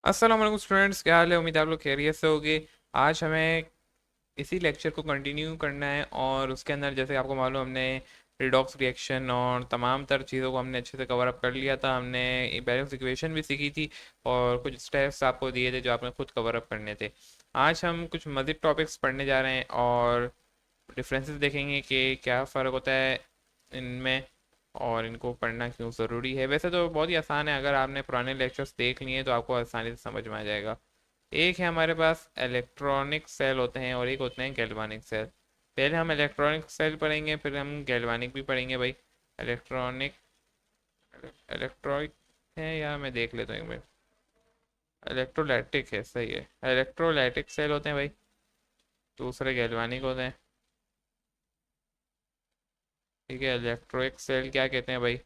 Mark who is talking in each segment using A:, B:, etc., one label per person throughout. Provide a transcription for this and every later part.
A: अस्सलाम वालेकुम स्टूडेंट्स, क्या हाल है। उम्मीद है आप लोग खैरियत से होगे। आज हमें इसी लेक्चर को कंटिन्यू करना है और उसके अंदर जैसे आपको मालूम हमने रिडॉक्स रिएक्शन और तमाम तर चीज़ों को हमने अच्छे से कवर अप कर लिया था। हमने बैलेंस इक्वेशन भी सीखी थी और कुछ स्टेप्स आपको दिए थे जो आपने खुद कवर अप करने थे। आज हम कुछ मज़ीद टॉपिक्स पढ़ने जा रहे हैं और डिफरेंसेस देखेंगे कि क्या फ़र्क होता है इनमें और इनको पढ़ना क्यों ज़रूरी है। वैसे तो बहुत ही आसान है, अगर आपने पुराने लेक्चर्स देख लिए तो आपको आसानी से समझ में आ जाएगा। एक है हमारे पास इलेक्ट्रॉनिक सेल होते हैं और एक होते हैं गैल्वानिक सेल। पहले हम इलेक्ट्रॉनिक सेल पढ़ेंगे, फिर हम गैल्वानिक भी पढ़ेंगे भाई। इलेक्ट्रॉनिक इलेक्ट्रॉनिक है या मैं देख लेता हूँ एक मिनट। इलेक्ट्रोलाइटिक है, सही है। इलेक्ट्रोलाइटिक सेल होते हैं भाई, दूसरे गैल्वानिक होते हैं। ठीक है, इलेक्ट्रोइक सेल क्या कहते हैं भाई?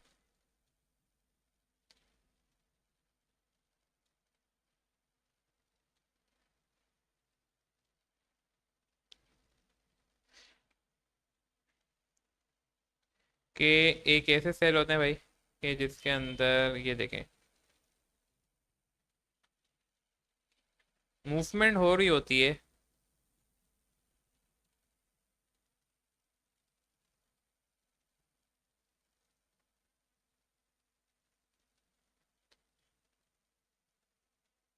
A: कि एक ऐसे सेल होते हैं भाई कि जिसके अंदर ये देखें, मूवमेंट हो रही होती है।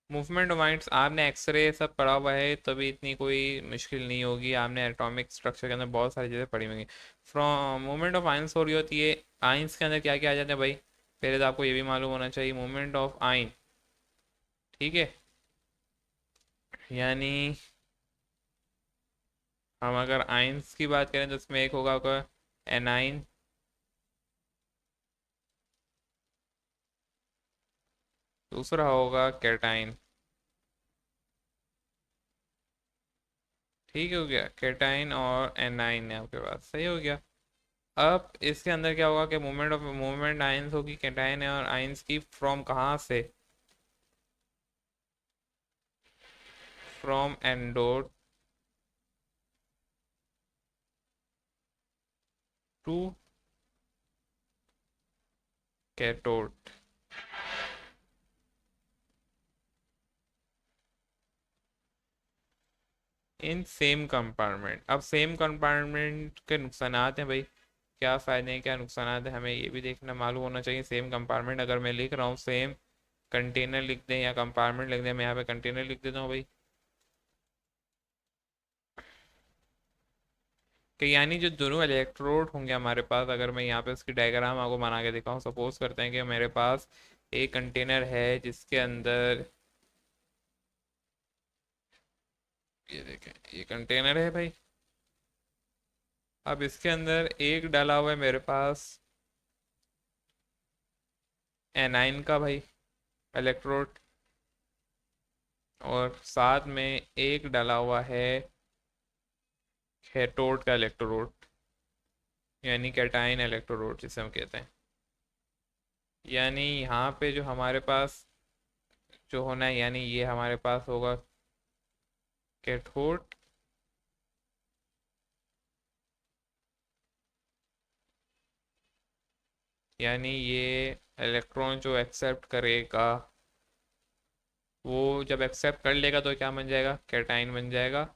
A: मूवमेंट माइंड्स आपने एक्सरे सब पढ़ा हुआ है, तभी इतनी कोई मुश्किल नहीं होगी। आपने एटॉमिक स्ट्रक्चर के अंदर बहुत सारी चीज़ें पढ़ी होंगी। फ्रॉम मूवमेंट ऑफ आइंस हो रही होती है। आइंस के अंदर क्या क्या आ जाता है भाई? पहले तो आपको ये भी मालूम होना चाहिए, मूवमेंट ऑफ आइन। ठीक है, यानी हम अगर आइंस की बात करें तो उसमें एक होगा एनाइन, दूसरा होगा कैटाइन। ठीक हो गया, कैटाइन और एनाइन है आपके पास, सही हो गया। अब इसके अंदर क्या होगा कि मूवमेंट आयंस होगी, कैटायन है, और आयंस की फ्रॉम कहाँ से? From anode to cathode in same compartment. अब सेम कंपार्टमेंट के नुकसानात हैं भाई, क्या फ़ायदे हैं क्या नुकसानात हैं, हमें ये भी देखना मालूम होना चाहिए। सेम कंपार्टमेंट अगर मैं लिख रहा हूँ, सेम कंटेनर लिख दें या कंपार्टमेंट लिख दें, मैं यहाँ पे कंटेनर लिख देता हूँ भाई। कि यानी जो दोनों इलेक्ट्रोड होंगे हमारे पास, अगर मैं यहाँ पे इसकी डायग्राम आपको बना के दिखाऊँ, सपोज करते हैं कि मेरे पास एक कंटेनर है जिसके अंदर ये देखें, ये कंटेनर है भाई। अब इसके अंदर एक डाला हुआ है मेरे पास एनाइन का भाई इलेक्ट्रोड, और साथ में एक डाला हुआ है कैथोड का इलेक्ट्रोड, यानी कैटाइन इलेक्ट्रोड जिसे हम कहते हैं। यानी यहाँ पे जो हमारे पास जो होना है, यानी ये हमारे पास होगा कैथोड, यानी ये इलेक्ट्रॉन जो एक्सेप्ट करेगा, वो जब एक्सेप्ट कर लेगा तो क्या बन जाएगा? कैटाइन बन जाएगा।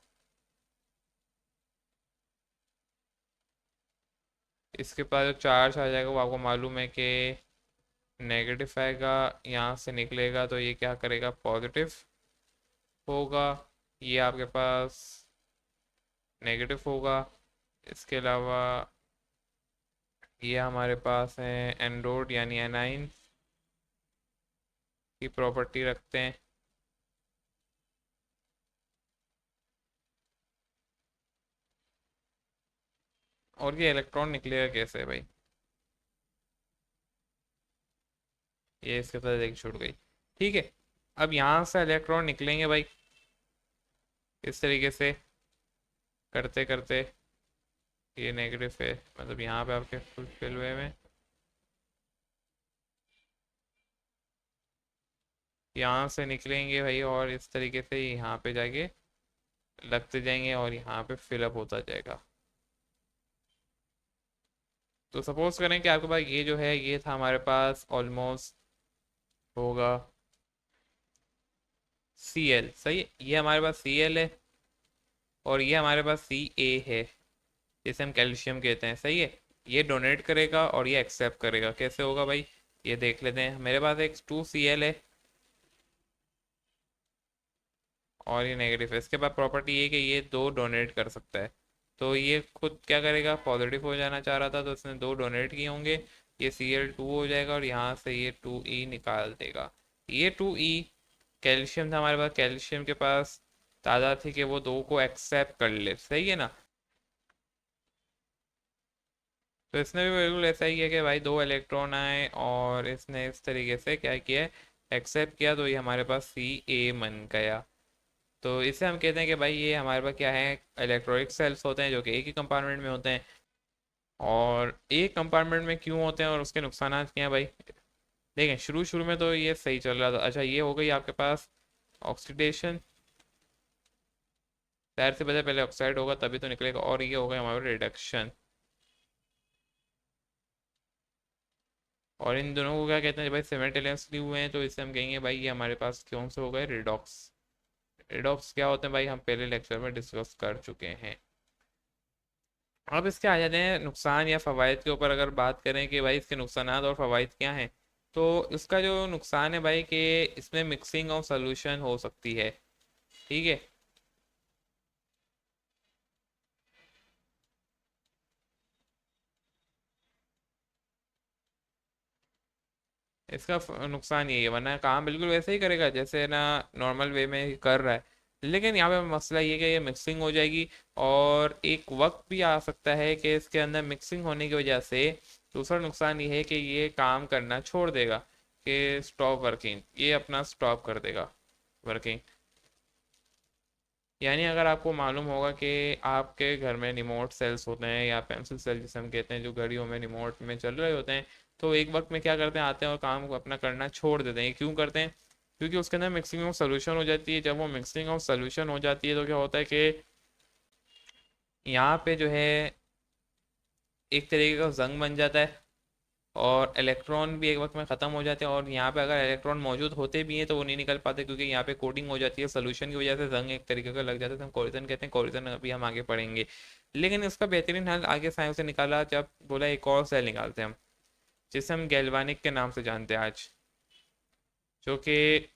A: इसके पास जो चार्ज आ जाएगा वो आपको मालूम है कि नेगेटिव आएगा, यहाँ से निकलेगा तो ये क्या करेगा? पॉजिटिव होगा। ये आपके पास नेगेटिव होगा। इसके अलावा ये हमारे पास है एनोड यानी एनाइन की प्रॉपर्टी रखते हैं। और ये इलेक्ट्रॉन निकलेगा कैसे भाई? ये इसके साथ एक छूट गई। ठीक है, अब यहाँ से इलेक्ट्रॉन निकलेंगे भाई इस तरीके से करते करते। ये नेगेटिव है, मतलब यहाँ पे आपके फुलफिल हुए में, यहाँ से निकलेंगे भाई और इस तरीके से यहाँ पे जाके लगते जाएंगे और यहाँ पे फिलअप होता जाएगा। तो सपोज करें कि आपके पास ये जो है ये था हमारे पास ऑलमोस्ट होगा सी एल, सही है, ये हमारे पास सी एल है और ये हमारे पास सी ए है, जिसे हम कैल्शियम कहते हैं, सही है। ये डोनेट करेगा और ये एक्सेप्ट करेगा, कैसे होगा भाई, ये देख लेते हैं। मेरे पास एक 2Cl है और ये नेगेटिव है, इसके बाद प्रॉपर्टी ये कि ये दो डोनेट कर सकता है। तो ये खुद क्या करेगा, पॉजिटिव हो जाना चाह रहा था तो इसने दो डोनेट किए होंगे, ये Cl2 हो जाएगा और यहाँ से ये 2E निकाल देगा। ये 2E कैल्शियम था हमारे पास, कैल्शियम के पास तादाद थी कि वो दो को एक्सेप्ट कर ले, सही है ना। तो इसने भी बिल्कुल ऐसा ही किया कि भाई दो इलेक्ट्रॉन आए और इसने इस तरीके से क्या किया, एक्सेप्ट किया, तो ये हमारे पास Ca बन गया। तो इसे हम कहते हैं कि भाई ये हमारे पास क्या है, इलेक्ट्रॉनिक सेल्स होते हैं जो कि एक ही कंपार्टमेंट में होते हैं। और एक कंपार्टमेंट में क्यों होते हैं और उसके नुकसान क्या हैं भाई, देखें शुरू शुरू में तो ये सही चल रहा था। अच्छा, ये हो गई आपके पास ऑक्सीडेशन, जाहिर सी बात है पहले ऑक्साइड होगा तभी तो निकलेगा, और ये हो गया हमारा रिडक्शन। और इन दोनों को क्या कहते हैं भाई, सिमेल्टेनियसली हुए हैं, तो इससे हम कहेंगे भाई ये हमारे पास क्यों से हो गए, रिडॉक्स। रिडॉक्स क्या होते हैं भाई, हम पहले लेक्चर में डिस्कस कर चुके हैं। अब इसके आ जाते हैं नुकसान या फ़वाइद के ऊपर। अगर बात करें कि भाई इसके नुकसान और फ़वाइद क्या हैं, तो इसका जो नुकसान है भाई कि इसमें मिक्सिंग ऑफ सोल्यूशन हो सकती है, ठीक है। इसका नुकसान यही है, वरना काम बिल्कुल वैसे ही करेगा जैसे ना नॉर्मल वे में ही कर रहा है। लेकिन यहाँ पे मसला ये है कि ये मिक्सिंग हो जाएगी और एक वक्त भी आ सकता है कि इसके अंदर मिक्सिंग होने की वजह से दूसरा नुकसान ये है कि ये काम करना छोड़ देगा, कि स्टॉप वर्किंग, ये अपना स्टॉप कर देगा वर्किंग। यानी अगर आपको मालूम होगा कि आपके घर में रिमोट सेल्स होते हैं या पेंसिल सेल जिसे हम कहते हैं, जो घड़ियों में रिमोट में चल रहे होते हैं, तो एक वक्त में क्या करते हैं, आते हैं और काम को अपना करना छोड़ देते हैं। ये क्यों करते हैं, क्योंकि उसके अंदर मिक्सिंग ऑफ सोल्यूशन हो जाती है। जब वो मिक्सिंग ऑफ सोल्यूशन हो जाती है तो क्या होता है कि यहाँ पे जो है एक तरीके का जंग बन जाता है और इलेक्ट्रॉन भी एक वक्त में ख़त्म हो जाते हैं। और यहाँ पे अगर इलेक्ट्रॉन मौजूद होते भी हैं तो वो नहीं निकल पाते, क्योंकि यहाँ पे कोटिंग हो जाती है सोल्यूशन की वजह से, जंग एक तरीके का लग जाता है, तो हम कोरिजन कहते हैं। कोरिजन अभी हम आगे पढ़ेंगे। लेकिन इसका बेहतरीन हल आगे साइंस से निकाला जब बोला एक और सेल निकालते हैं हम, जिसे हम गैल्वानिक के नाम से जानते हैं आज, जो कि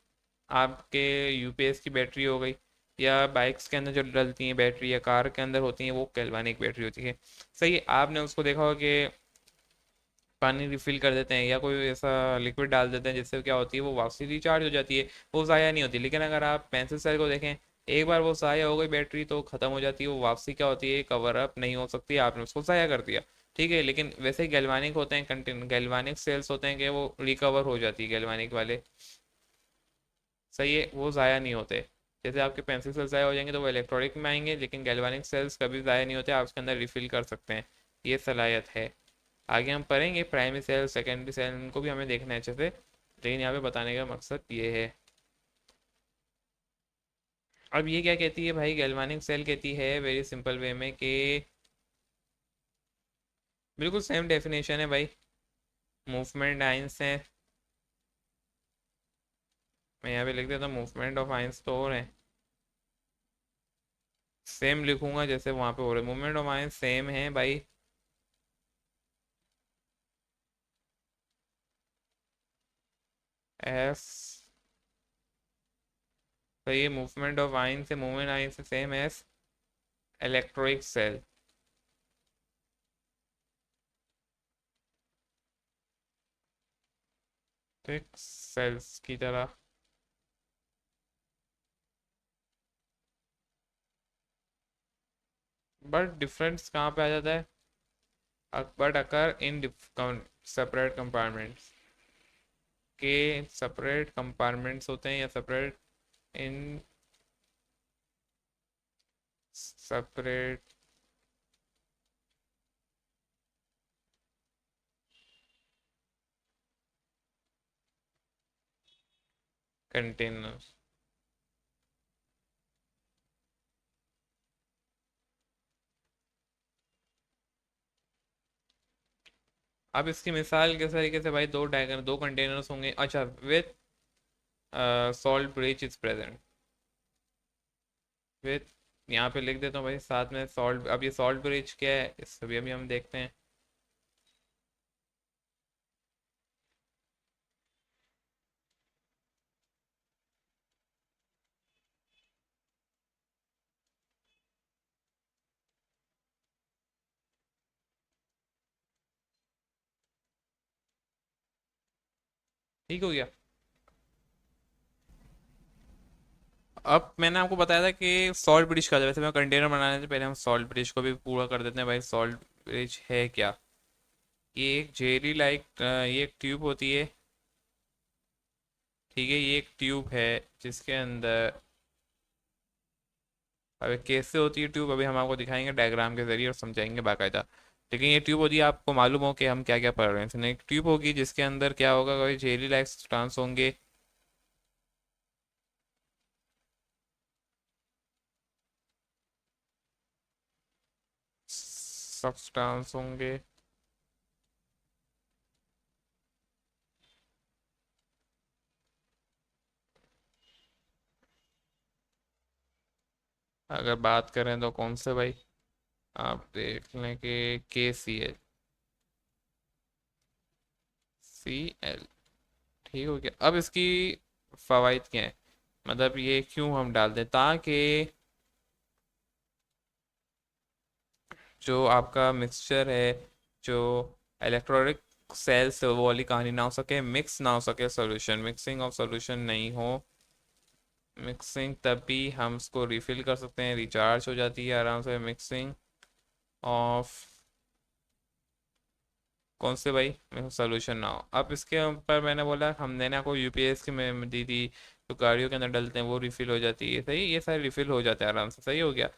A: आपके यूपीएस की बैटरी हो गई, या बाइक्स के अंदर जो डलती हैं बैटरी या कार के अंदर होती हैं, वो गैल्वानिक बैटरी होती है। सही है, आपने उसको देखा होगा कि पानी रिफिल कर देते हैं या कोई ऐसा लिक्विड डाल देते हैं जिससे क्या होती है, वो वापसी रिचार्ज हो जाती है, वो ज़ाया नहीं होती। लेकिन अगर आप पेंसिल सेल को देखें, एक बार वो ज़ाया हो गई बैटरी तो ख़त्म हो जाती है, वो वापसी क्या होती है, कवर अप नहीं हो सकती, आपने उसको ज़ाया कर दिया, ठीक है। लेकिन वैसे ही गैल्वानिक होते हैं, कंटिन्यू गैल्वानिक सेल्स होते हैं कि वो रिकवर हो जाती है गैल्वानिक वाले, सही है, वो ज़ाया नहीं होते। जैसे आपके पेंसिल सेल्स ज़ाया हो जाएंगे तो वो इलेक्ट्रॉनिक में आएंगे, लेकिन गैल्वानिक सेल्स कभी ज़ाया नहीं होते, आप उसके अंदर रिफिल कर सकते हैं, ये सलाहियत है। आगे हम पढ़ेंगे प्राइमरी सेल सेकेंडरी सेल, उनको भी हमें देखना है अच्छे से, लेकिन यहाँ पे बताने का मकसद ये है। अब ये क्या कहती है भाई, गैल्वानिक सेल कहती है वेरी सिंपल वे में कि बिल्कुल सेम डेफिनेशन है भाई, मूवमेंट आइंस है, मैं यहाँ पे लिख देता हूँ मूवमेंट ऑफ आइंस तो और है, सेम लिखूंगा जैसे वहाँ पे हो रहे, मूवमेंट ऑफ आइंस सेम है भाई। एस, तो ये मूवमेंट ऑफ आइन से मूवमेंट आइन से सेम एस इलेक्ट्रोइक सेल, ठीक, सेल्स की तरह। बट डिफरेंस कहाँ पे आ जाता है, but occur in separate compartments, के सेपरेट कंपार्टमेंट्स होते हैं या सेपरेट इन सेपरेट कंटेनर्स। अब इसकी मिसाल किस तरीके से भाई, दो कंटेनर्स होंगे, अच्छा, with salt bridge is present, फिर यहाँ पे लिख देता हूँ भाई साथ में सॉल्ट। अब ये सॉल्ट ब्रिज क्या है इस अभी हम देखते हैं। ठीक हो गया। अब मैंने आपको बताया था कि सॉल्ट ब्रिज का, वैसे मैं कंटेनर बनाने से पहले हम सॉल्ट ब्रिज को भी पूरा कर देते हैं भाई। सॉल्ट ब्रिज है क्या? ये एक जेली लाइक, ये एक ट्यूब होती है। ठीक है, ये एक ट्यूब है जिसके अंदर, अब ये कैसे होती है ट्यूब अभी हम आपको दिखाएंगे डायग्राम के जरिए और समझाएंगे बाकायदा। लेकिन ये ट्यूब होती है, आपको मालूम हो कि हम क्या क्या पढ़ रहे हैं। इसमें एक ट्यूब होगी जिसके अंदर क्या होगा, कोई जेली लाइक सब्सटेंस होंगे। सब्सटेंस होंगे। अगर बात करें तो कौन से भाई, आप देख लें कि KCl। ठीक हो गया। अब इसकी फवाइद क्या है, मतलब ये क्यों हम डाल दें, ताकि जो आपका मिक्सचर है, जो इलेक्ट्रॉनिक सेल्स है, वो वाली कहानी ना हो सके, मिक्स ना हो सके, सॉल्यूशन मिक्सिंग ऑफ सॉल्यूशन नहीं हो। मिक्सिंग तभी हम इसको रिफिल कर सकते हैं, रिचार्ज हो जाती है आराम से। मिक्सिंग ऑफ कौन से भाई, मेरे को सोल्यूशन ना हो। अब इसके ऊपर मैंने बोला, हमने ना कोई यूपीएस की में दी थी, जो गाड़ियों के अंदर डलते हैं वो रिफ़िल हो जाती है। सही, ये सारे रिफ़िल हो जाते हैं आराम से। सही हो गया।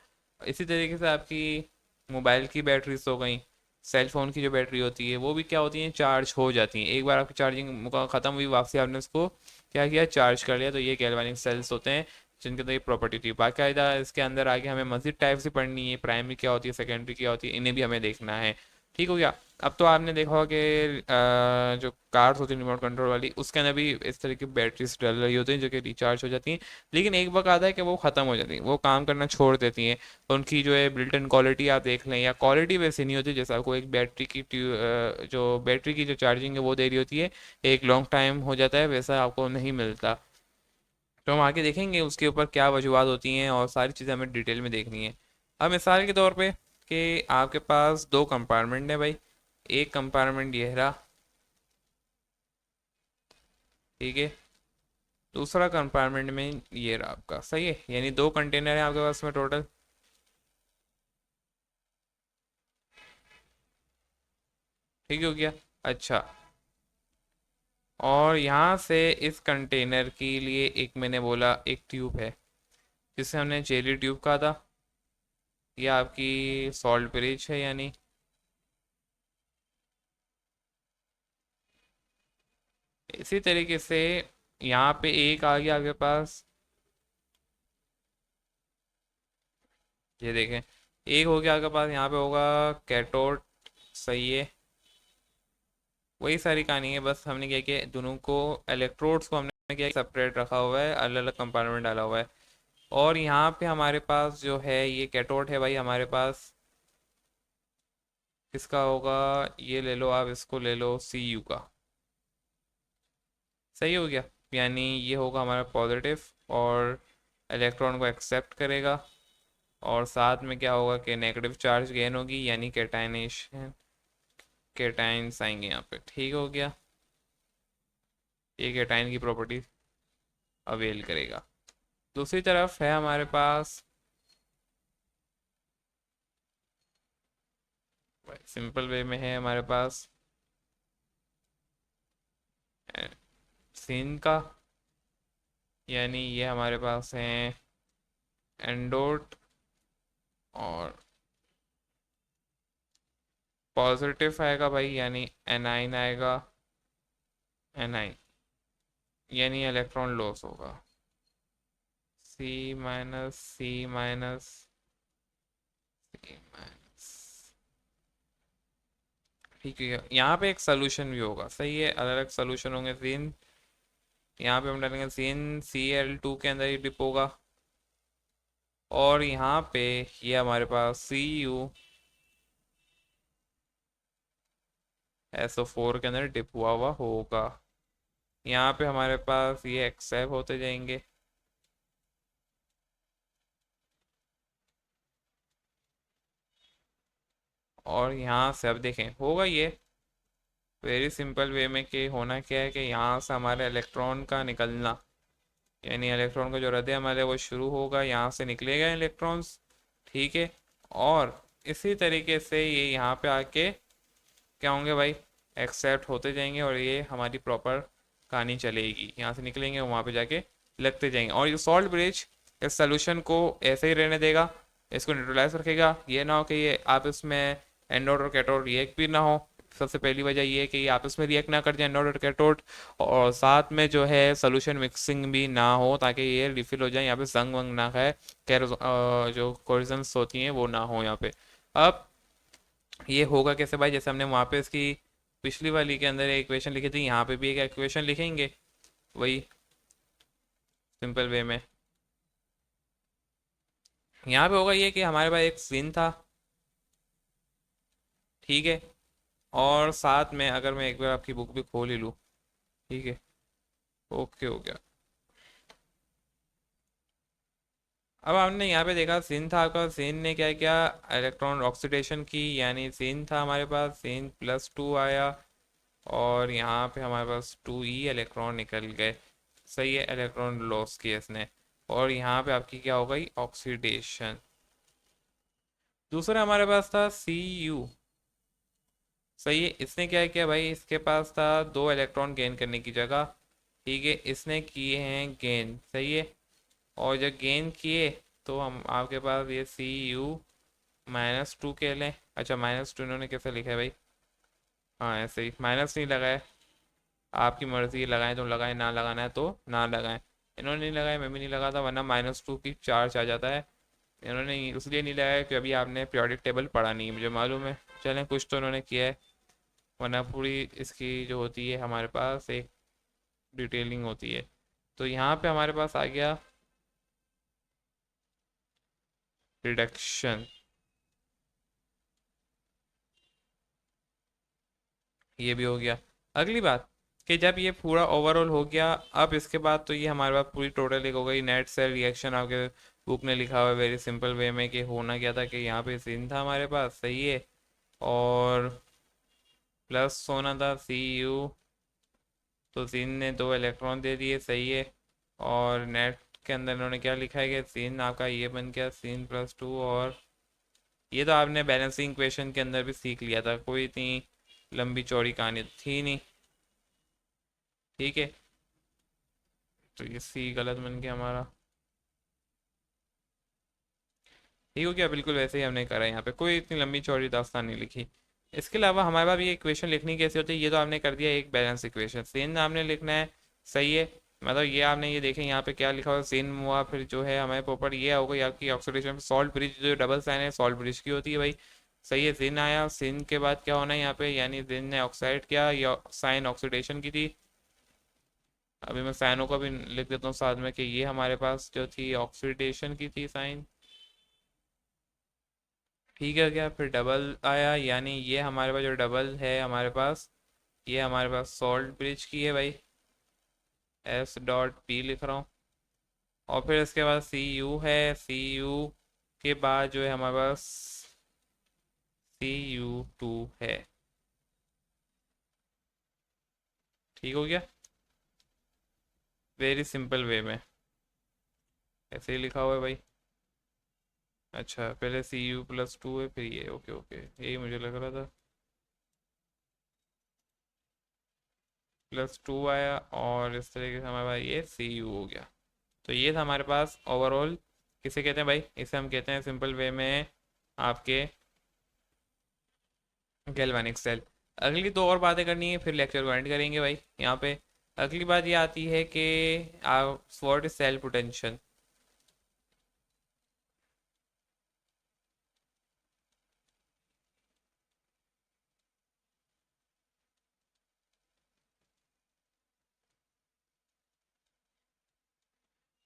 A: इसी तरीके से आपकी मोबाइल की बैटरीज हो गई, सेल फोन की जो बैटरी होती है वो भी क्या होती है, चार्ज हो जाती है। एक बार आपकी चार्जिंग ख़त्म हुई, वापसी आपने उसको क्या किया, चार्ज कर लिया, तो ये गैल्वेनिक सेल्स होते हैं जिनके अंदर ये प्रॉपर्टी थी। बाकायदा इसके अंदर आगे हमें मजीद टाइप से पढ़नी है, प्राइमरी क्या होती है, सेकेंडरी क्या होती है, इन्हें भी हमें देखना है। ठीक हो गया। अब तो आपने देखा होगा कि जो कार्स होती है रिमोट कंट्रोल वाली, उसके अंदर भी इस तरह की बैटरीज डल रही होती हैं जो कि रिचार्ज हो जाती हैं। लेकिन एक वक्त आता है कि वो ख़त्म हो जाती हैं, वो काम करना छोड़ देती हैं। तो उनकी जो है बिल्ट इन क्वालिटी आप देख लें, या क्वालिटी वैसी नहीं होती जैसे आपको एक बैटरी की जो बैटरी की जो चार्जिंग है वो दे रही होती है, एक लॉन्ग टाइम हो जाता है, वैसा आपको नहीं मिलता। तो हम आगे देखेंगे उसके ऊपर क्या वजूहत होती हैं और सारी चीज़ें हमें डिटेल में देखनी है। अब मिसाल के तौर पे कि आपके पास दो कंपार्टमेंट है भाई। एक कंपार्टमेंट ये रहा, ठीक है। दूसरा कंपार्टमेंट में ये रहा आपका, सही है, यानी दो कंटेनर है आपके पास में टोटल। ठीक हो गया। अच्छा, और यहाँ से इस कंटेनर के लिए एक मैंने बोला एक ट्यूब है जिसे हमने जेली ट्यूब कहा था। ये आपकी सॉल्ट ब्रिज है, यानी इसी तरीके से यहाँ पे एक आ गया आपके पास, ये देखें, एक हो गया आपके पास, यहाँ पे होगा कैथोड। सही है, वही सारी कहानी है, बस हमने क्या किया, दोनों को इलेक्ट्रोड्स को हमने क्या सेपरेट रखा हुआ है, अलग अलग कंपार्टमेंट डाला हुआ है। और यहाँ पे हमारे पास जो है ये कैथोड है भाई हमारे पास, किसका होगा, ये ले लो आप, इसको ले लो Cu का। सही हो गया, यानी ये होगा हमारा पॉजिटिव और इलेक्ट्रॉन को एक्सेप्ट करेगा। और साथ में क्या होगा कि नेगेटिव चार्ज गेन होगी, यानी कैटाइनेशन, कैटाइन्स आएंगे यहाँ पे। ठीक हो गया, ये कैटाइन की प्रॉपर्टी अवेल करेगा। दूसरी तरफ है हमारे पास, सिंपल वे में है हमारे पास सिन का, यानी ये हमारे पास है एंडोट, और पॉजिटिव आएगा भाई, यानी एनाइन आएगा। एनाइन यानी इलेक्ट्रॉन लॉस होगा, C-, ठीक है। यहाँ पे एक सोल्यूशन भी होगा, सही है, अलग अलग सोल्यूशन होंगे। जिन यहाँ पे हम डालेंगे जिन Cl2 के अंदर ही डिप होगा। और यहाँ पे ये हमारे पास CuSO4 के अंदर डिप हुआ हुआ होगा। यहाँ पे हमारे पास ये एक्सेप्ट होते जाएंगे। और यहाँ से अब देखें होगा ये वेरी सिंपल वे में कि होना क्या है कि यहाँ से हमारे इलेक्ट्रॉन का निकलना, यानी इलेक्ट्रॉन का जो रद्द हमारे वो शुरू होगा, यहाँ से निकलेगा इलेक्ट्रॉन्स। ठीक है। और इसी तरीके से ये यहाँ पे आके क्या होंगे भाई, एक्सेप्ट होते जाएंगे और ये हमारी प्रॉपर कहानी चलेगी। यहाँ से निकलेंगे वहाँ पे जाके लगते जाएंगे। और ये सॉल्ट ब्रिज इस सोल्यूशन को ऐसे ही रहने देगा, इसको न्यूट्रलाइज रखेगा। ये ना हो कि ये आप इसमें एनोड और कैथोड रिएक्ट भी ना हो। सबसे पहली वजह ये है कि ये आपस में रिएक्ट ना कर जाए एनोड और कैथोड, और साथ में जो है सोल्यूशन मिक्सिंग भी ना हो ताकि ये रिफिल हो जाए, यहाँ पे जंग वंग ना खाए, जो कोरिजन्स होती हैं वो ना हो यहाँ पे। अब ये होगा कैसे भाई, जैसे हमने वहाँ पे इसकी पिछली वाली के अंदर एक इक्वेशन लिखी थी, यहाँ पे भी एक इक्वेशन लिखेंगे वही सिंपल वे में। यहाँ पे होगा ये कि हमारे पास एक सीन था, ठीक है। और साथ में अगर मैं एक बार आपकी बुक भी खोल ही लूँ, ठीक है, ओके हो गया। अब हमने यहाँ पे देखा सीन था आपका, सीन ने क्या किया, इलेक्ट्रॉन ऑक्सीडेशन की, यानी सीन था हमारे पास, सीन +2 आया और यहाँ पे हमारे पास 2e इलेक्ट्रॉन निकल गए। सही है, इलेक्ट्रॉन लॉस किया इसने। और यहाँ पे आपकी क्या हो गई, ऑक्सीडेशन। दूसरा हमारे पास था Cu। सही है, इसने क्या किया भाई, इसके पास था 2 इलेक्ट्रॉन गेन करने की जगह, ठीक है, इसने किए हैं गेन। सही है। और जब गेन किए तो हम आपके पास ये Cu-2 के लें। अच्छा, -2 इन्होंने कैसे लिखा है भाई, हाँ ऐसे ही, माइनस नहीं लगाए, आपकी मर्जी, लगाएं तो लगाएं, ना लगाना है तो ना लगाएं। इन्होंने नहीं लगाया, मैं भी नहीं लगाता, वरना -2 की चार्ज आ जाता है। इन्होंने इसलिए नहीं लगाया कि अभी आपने पीरियोडिक टेबल पढ़ा नहीं है, मुझे मालूम है। चलें, कुछ तो इन्होंने किया है, वरना पूरी इसकी जो होती है हमारे पास एक डिटेलिंग होती है। तो यहाँ पे हमारे पास आ गया रिडक्शन, ये भी हो गया। अगली बात कि जब ये पूरा ओवरऑल हो गया, अब इसके बाद तो ये हमारे पास पूरी टोटल एक हो गई नेट सेल रिएक्शन। आपके बुक ने लिखा हुआ है वेरी सिंपल वे में कि होना क्या था कि यहाँ पे सीन था हमारे पास, सही है, और प्लस होना था Cu, तो सीन ने 2 इलेक्ट्रॉन दे दिए, सही है। और नेट के अंदर इन्होंने क्या लिखा है कि सीन आपका ये बन गया सीन +2। और ये तो आपने बैलेंसिंग इक्वेशन के अंदर भी सीख लिया था, कोई इतनी लंबी चौड़ी कहानी तो थी नहीं, ठीक है। तो ये सी गलत बन गया हमारा, ठीक हो गया, बिल्कुल वैसे ही हमने करा है, यहाँ पे कोई इतनी लंबी चौड़ी दास्तान नहीं लिखी। इसके अलावा हमारे पास ये इक्वेशन लिखनी कैसे होती है, ये तो आपने कर दिया एक बैलेंस इक्वेशन, सेन आपने लिखना है, सही है। मतलब ये आपने ये देखें यहाँ पे क्या लिखा हुआ है, सेन हुआ, फिर जो है हमारे प्रॉपर ये हो गई आपकी ऑक्सीडेशन सॉल्ट ब्रिज, जो डबल साइन है सॉल्ट ब्रिज की होती है भाई। सही है, जिन आया, सिन के बाद क्या होना है यहाँ पे, यानी जिन ने ऑक्साइड किया या साइन ऑक्सीडेशन की थी। अभी मैं साइनों का भी लिख देता हूँ साथ में कि ये हमारे पास जो थी ऑक्सीडेशन की थी साइन, ठीक है क्या। फिर डबल आया, यानी ये हमारे पास जो डबल है हमारे पास, ये हमारे पास सॉल्ट ब्रिज की है भाई, S.P लिख रहा हूँ। और फिर इसके बाद Cu है, Cu के बाद जो है हमारे पास Cu2 है, ठीक हो गया, वेरी सिंपल वे में ऐसे ही लिखा हुआ है भाई। अच्छा, पहले Cu+2 है, फिर ये, ओके ओके, यही मुझे लग रहा था। +2 आया और इस तरीके से हमारे पास ये Cu हो गया। तो ये था हमारे पास ओवरऑल, किसे कहते हैं भाई, इसे हम कहते हैं सिंपल वे में आपके गैल्वेनिक सेल। अगली दो और बातें करनी है, फिर लेक्चर को एंड करेंगे भाई। यहाँ पे अगली बात ये आती है कि व्हाट इज सेल पोटेंशियल।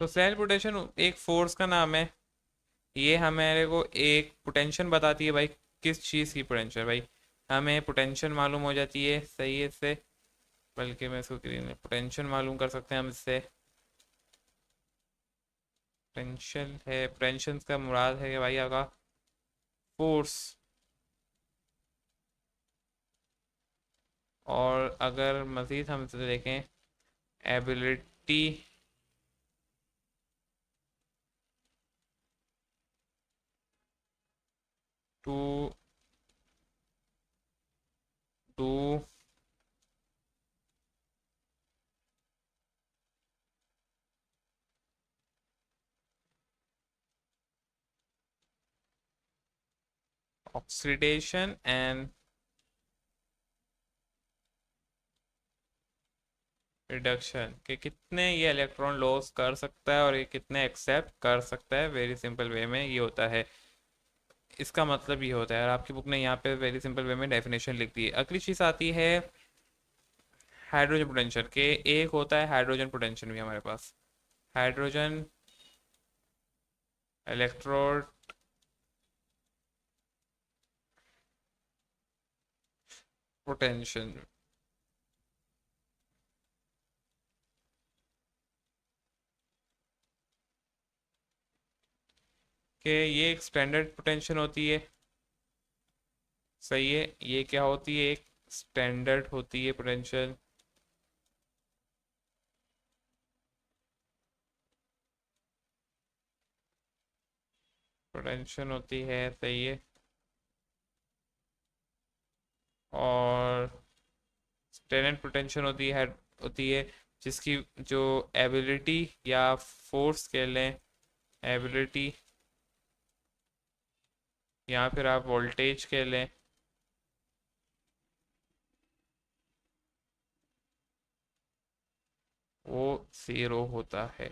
A: तो सेल पोटेंशियल एक फोर्स का नाम है, ये हमारे को एक पोटेंशियल बताती है भाई, किस चीज़ की पोटेंशियल भाई, हमें पोटेंशियल मालूम हो जाती है, सही है इससे। बल्कि मैं इसको पोटेंशियल मालूम कर सकते हैं हम इससे। पोटेंशियल है, पोटेंशियल का मुराद है कि भाई आपका फोर्स। और अगर मज़ीद हम इसे देखें, ability to do oxidation and reduction के कितने ये इलेक्ट्रॉन लॉस कर सकता है और ये कितने एक्सेप्ट कर सकता है, वेरी सिंपल वे में ये होता है। इसका मतलब ये होता है, और आपकी बुक ने यहाँ पे वेरी सिंपल वे में डेफिनेशन लिख दी है। अगली चीज़ आती है हाइड्रोजन पोटेंशियल के। एक होता है हाइड्रोजन पोटेंशियल भी हमारे पास, हाइड्रोजन इलेक्ट्रोड पोटेंशियल के, ये एक स्टैंडर्ड पोटेंशियल होती है, सही है। ये क्या होती है, एक स्टैंडर्ड होती है पोटेंशियल। पोटेंशियल होती है, सही है। और स्टैंडर्ड पोटेंशियल होती है जिसकी जो एबिलिटी या फोर्स कह लें, एबिलिटी या फिर आप वोल्टेज कह लें, वो ज़ीरो होता है।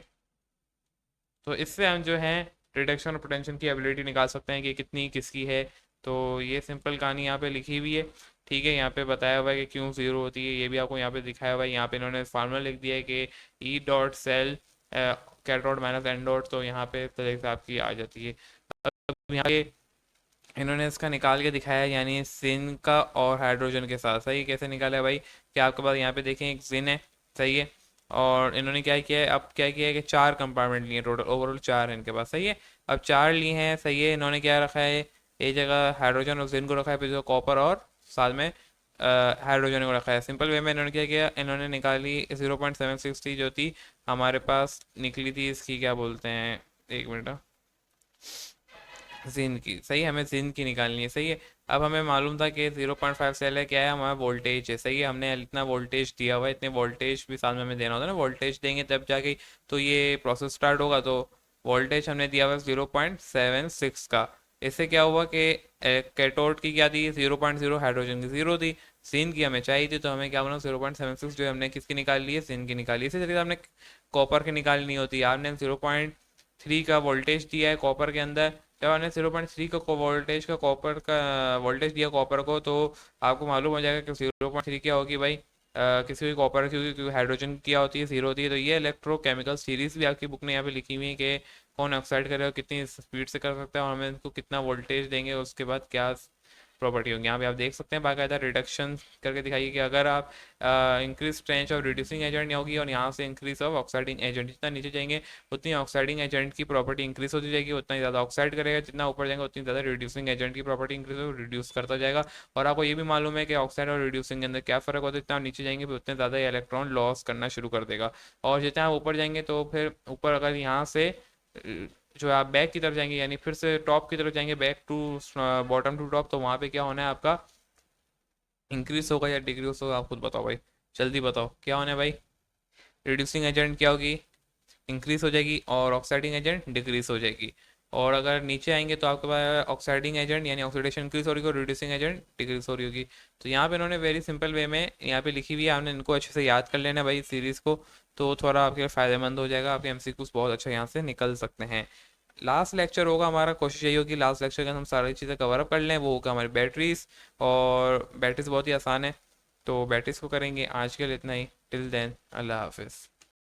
A: तो इससे हम जो है रिडक्शन और पोटेंशियल की एबिलिटी निकाल सकते हैं कि कितनी किसकी है। तो ये सिंपल कहानी यहाँ पे लिखी हुई है, ठीक है। यहाँ पे बताया हुआ है कि क्यों ज़ीरो होती है, ये भी आपको यहाँ पे दिखाया हुआ है। यहाँ पे इन्होंने फार्मूला लिख दिया है कि E dot cell cathode minus N dot, तो यहाँ पे तरह हिसाब की आ जाती है। अब यहाँ पे इन्होंने इसका निकाल के दिखाया है, यानी जिन का और हाइड्रोजन के साथ। सही है, कैसे निकाला है भाई, कि आपके पास यहाँ पे देखें एक जिन है, सही है। और इन्होंने क्या किया है, अब क्या किया है कि चार कंपार्टमेंट लिए, टोटल ओवरऑल चार है इनके पास, सही है। अब चार लिए हैं, सही है। इन्होंने क्या रखा है, एक जगह हाइड्रोजन और जिन को रखा है, फिर जो कॉपर और साथ में हाइड्रोजन को रखा है। सिंपल वे में इन्होंने क्या किया, इन्होंने निकाली 0.76 थी जो थी हमारे पास, निकली थी इसकी क्या बोलते हैं, एक मिनट, जिन की, सही है। हमें जिन की निकालनी है, सही है। अब हमें मालूम था कि 0.5 सेल है, क्या है हमारा वोल्टेज है, सही है। हमने इतना वोल्टेज दिया हुआ है, इतने वोल्टेज भी साथ में हमें देना होता है ना, वोल्टेज देंगे तब जाके तो ये प्रोसेस स्टार्ट होगा। तो वोल्टेज हमने दिया हुआ है 0.76 का। इससे क्या हुआ कि कैथोड की क्या थी 0.0, हाइड्रोजन की 0 थी, जिन की हमें चाहिए थी, तो हमें क्या बना 0.76 जो हमने किसकी निकाल ली है, जिन की निकाली। इसी तरीके से हमने कॉपर की निकालनी होती है। आपने 0.3 का वोल्टेज दिया है कॉपर के अंदर, जब आपने 0.3 का वोल्टेज का कॉपर का वोल्टेज दिया कॉपर को, तो आपको मालूम हो जाएगा कि 0.3 क्या होगी भाई, किसी भी कॉपर की होगी, क्योंकि हाइड्रोजन क्या होती है, जीरो होती है। तो ये इलेक्ट्रोकेमिकल सीरीज भी आपकी बुक ने यहाँ पे लिखी हुई है कि कौन ऑक्साइड करेगा, कितनी स्पीड से कर सकता है, और हमें इनको कितना वोल्टेज देंगे, उसके बाद क्या प्रॉपर्टी होंगी। यहाँ पे आप देख सकते हैं बाकायदा रिडक्शन करके दिखाइए कि अगर आप increase strength of reducing agent होगी, और यहाँ से इंक्रीज ऑफ ऑक्साइडिंग एजेंट, जितना नीचे जाएंगे उतनी ऑक्साइडिंग एजेंट की प्रॉपर्टी इंक्रीज होती जाएगी, उतना ही ज़्यादा ऑक्साइड करेगा, जितना ऊपर जाएंगे उतनी ज़्यादा रिड्यूसिंग एजेंट की प्रॉपर्टी इंक्रीज हो, रिड्यूस करता जाएगा। और आपको ये भी मालूम है कि ऑक्साइड और रिड्यूसिंग के अंदर क्या फ़र्क होता है, जितना आप नीचे जाएंगे फिर उतने ज़्यादा इलेक्ट्रॉन लॉस करना शुरू कर देगा। और जितना आप ऊपर जाएंगे तो फिर ऊपर अगर यहाँ से जो आप बैक की तरफ जाएंगे, यानी फिर से टॉप की तरफ जाएंगे, back to bottom to top, तो वहाँ पे क्या होना है आपका, इंक्रीज होगा या डिक्रीज होगा, आप खुद बताओ भाई, जल्दी बताओ क्या होना है भाई। रिड्यूसिंग एजेंट क्या होगी, इंक्रीज हो जाएगी, और ऑक्साइडिंग एजेंट डिक्रीज हो जाएगी। और अगर नीचे आएंगे तो आपके पास ऑक्साइडिंग एजेंट यानी ऑक्सीडेशन इंक्रीज हो रही होगी, और रिड्यूसिंग एजेंट डिक्रीज हो रही होगी। तो यहाँ पे इन्होंने वेरी सिंपल वे में यहाँ पे लिखी हुई है, आपने इनको अच्छे से याद कर लेना है भाई सीरीज को, तो थोड़ा आपके लिए फायदेमंद हो जाएगा, आपके एमसीक्यूज बहुत अच्छा यहाँ से निकल सकते हैं। लास्ट लेक्चर होगा हमारा, कोशिश यही होगी लास्ट लेक्चर के अंदर हम सारी चीज़ें कवर अप कर लें, वो होगा हमारी बैटरीज। और बैटरीज बहुत ही आसान है, तो बैटरीज को करेंगे। आज के लिए इतना ही, टिल देन अल्लाह हाफिज़।